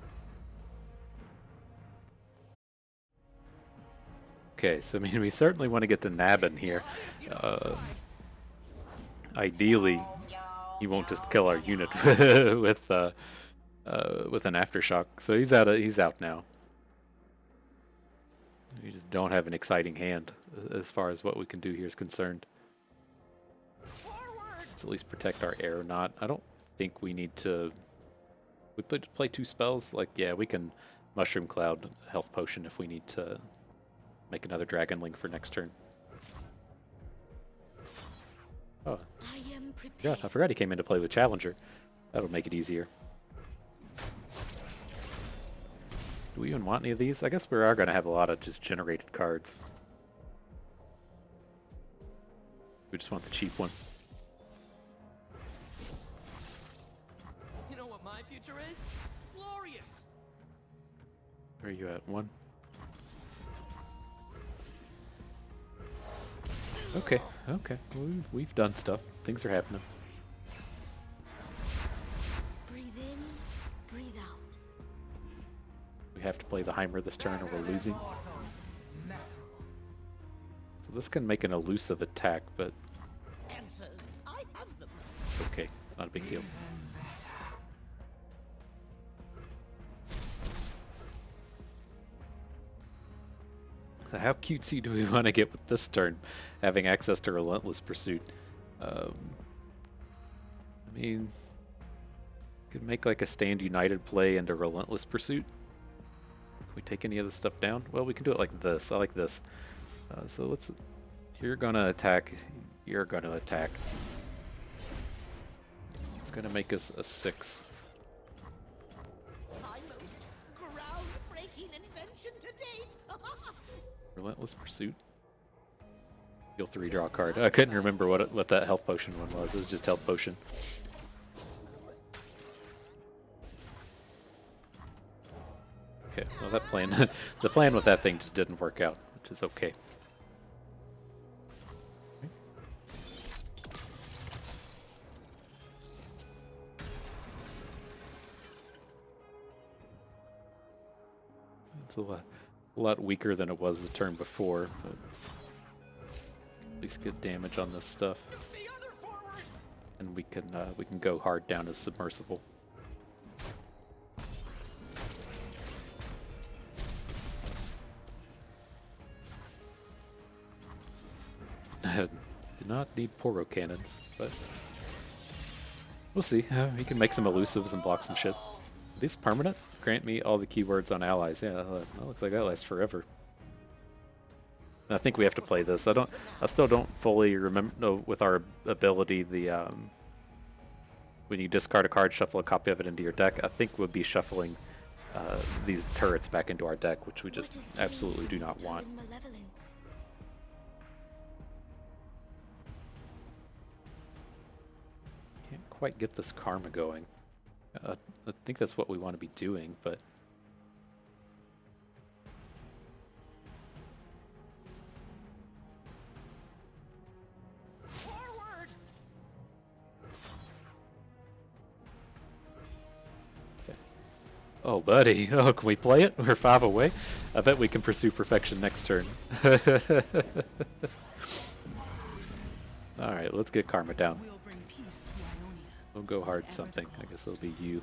Okay, so I mean, we certainly want to get to Nabin here. Ideally, he won't just kill our unit with an aftershock. So he's out. He's out now. We just don't have an exciting hand as far as what we can do here is concerned. Let's at least protect our aeronaut. I don't think we need to. We play 2 spells. Like, yeah, we can Mushroom Cloud health potion if we need to make another Dragon Link for next turn. Oh, I am yeah, prepared. I forgot he came into play with Challenger. That'll make it easier. Do we even want any of these? I guess we are going to have a lot of just generated cards. We just want the cheap one. You know what my future is? Glorious. Where are you at? 1? Okay, okay. Well, we've done stuff. Things are happening. Breathe in, breathe out. We have to play the Heimer this turn or we're losing. So this can make an elusive attack, but Answers, I have them. it's okay. It's not a big deal. So how cutesy do we want to get with this turn, having access to Relentless Pursuit? I mean, could make like a Stand United play into Relentless Pursuit. Can we take any of this stuff down? Well, we can do it like this. I like this. So let's. You're gonna attack. You're gonna attack. It's gonna make us a 6. My most groundbreaking invention to date. Relentless Pursuit. Deal 3, draw a card. I couldn't remember what that health potion one was. It was just health potion. Okay, well that plan, the plan with that thing just didn't work out, which is okay. It's a lot weaker than it was the turn before, but at least get damage on this stuff, The other forward. and we can go hard down as submersible. Do not need Poro cannons, but we'll see. We can make some elusives and block some shit. these permanent? Grant me all the keywords on allies. Yeah, that looks like that lasts forever. I think we have to play this. I still don't fully remember know with our ability the when you discard a card, shuffle a copy of it into your deck. I think we'll be shuffling these turrets back into our deck, which we just absolutely do not want. Can't quite get this karma going. I think that's what we want to be doing, but Forward! oh, buddy. Oh, can we play it? We're 5 away. I bet we can pursue perfection next turn. Alright, let's get karma down. Will bring peace to Ionia. We'll go hard something. I guess it'll be you.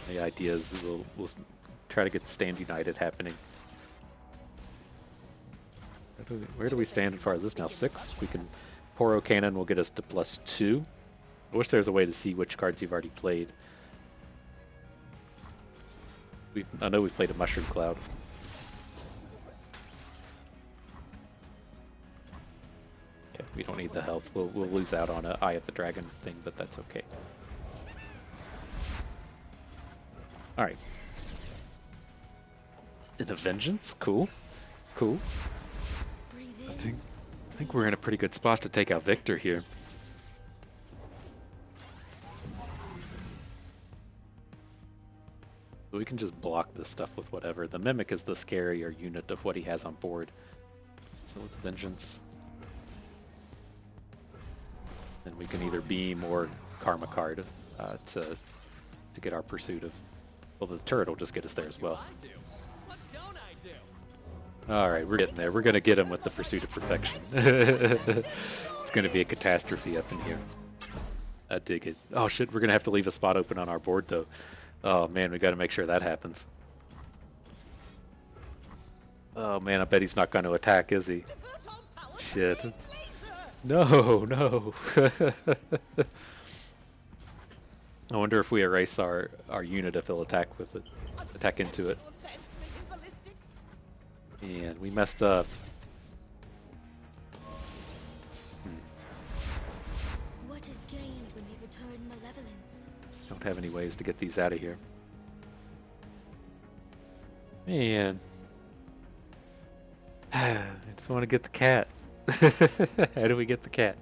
The idea is we'll try to get Stand United happening. Where do we stand as far as this now? 6? We can Poro Cannon will get us to +2. I wish there was a way to see which cards you've already played. I know we've played a Mushroom Cloud. Okay, we don't need the health. We'll lose out on an Eye of the Dragon thing, but that's okay. Alright. And a Vengeance? Cool. Cool. I think we're in a pretty good spot to take out Victor here. We can just block this stuff with whatever. The Mimic is the scarier unit of what he has on board. So let's Vengeance. Then we can either beam or Karma card to get our pursuit of... Well, the turret will just get us there as well. What don't I do? Alright, we're getting there. We're going to get him with the pursuit of perfection. It's going to be a catastrophe up in here. I dig it. Oh shit, we're going to have to leave a spot open on our board though. Oh man, we got to make sure that happens. Oh man, I bet he's not going to attack, is he? Shit. No, no. I wonder if we erase our unit if he'll attack with it. Attack into it. And we messed up. What is gained when you return malevolence? Don't have any ways to get these out of here. Man. I just want to get the cat. How do we get the cat?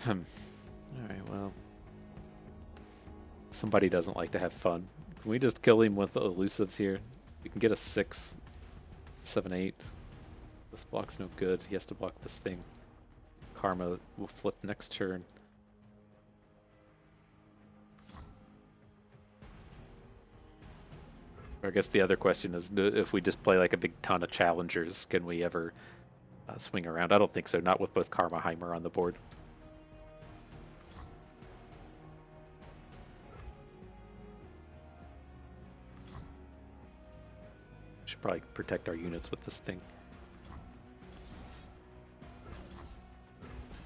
Alright, well. Somebody doesn't like to have fun. Can we just kill him with the elusives here? We can get a 6, 7, 8. This block's no good. He has to block this thing. Karma will flip next turn. I guess the other question is if we just play like a big ton of challengers, can we ever swing around? I don't think so. Not with both Karma Heimer on the board. Should probably protect our units with this thing.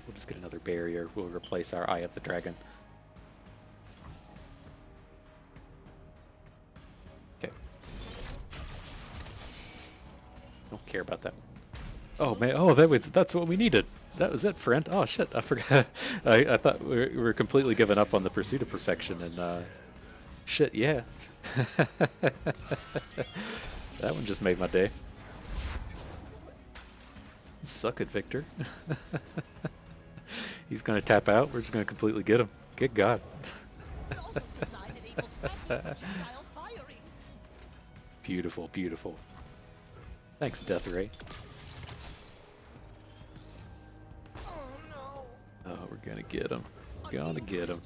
We'll just get another barrier. We'll replace our Eye of the Dragon. Okay. Don't care about that. Oh man! Oh, that's what we needed. That was it, friend. Oh shit! I forgot. I thought we were completely giving up on the pursuit of perfection, and shit, yeah. That one just made my day. Suck it, Victor. He's gonna tap out. We're just gonna completely get him. Good God. Beautiful, beautiful. Thanks, Death Ray. Oh, we're gonna get him. Gonna get him.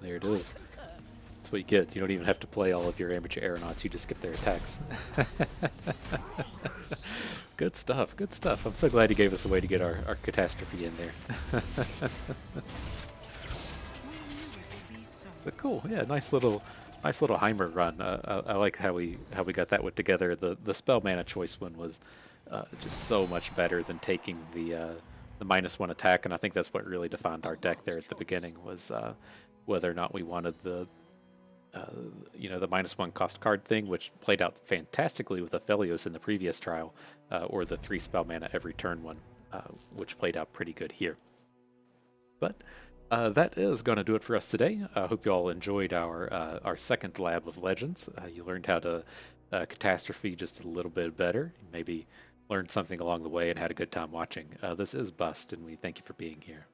There it is. That's what you get. You don't even have to play all of your amateur aeronauts. You just skip their attacks. Good stuff. Good stuff. I'm so glad he gave us a way to get our catastrophe in there. But cool. Yeah, nice little Nice little Heimer run. I like how we got that one together. The spell mana choice one was just so much better than taking the -1 attack, and I think that's what really defined our deck there at the beginning was whether or not we wanted the the -1 cost card thing, which played out fantastically with Aphelios in the previous trial, or the 3 spell mana every turn one, which played out pretty good here. But that is going to do it for us today. I hope you all enjoyed our second lab of legends. You learned how to catastrophe just a little bit better. Maybe learned something along the way and had a good time watching. This is Bust, and we thank you for being here.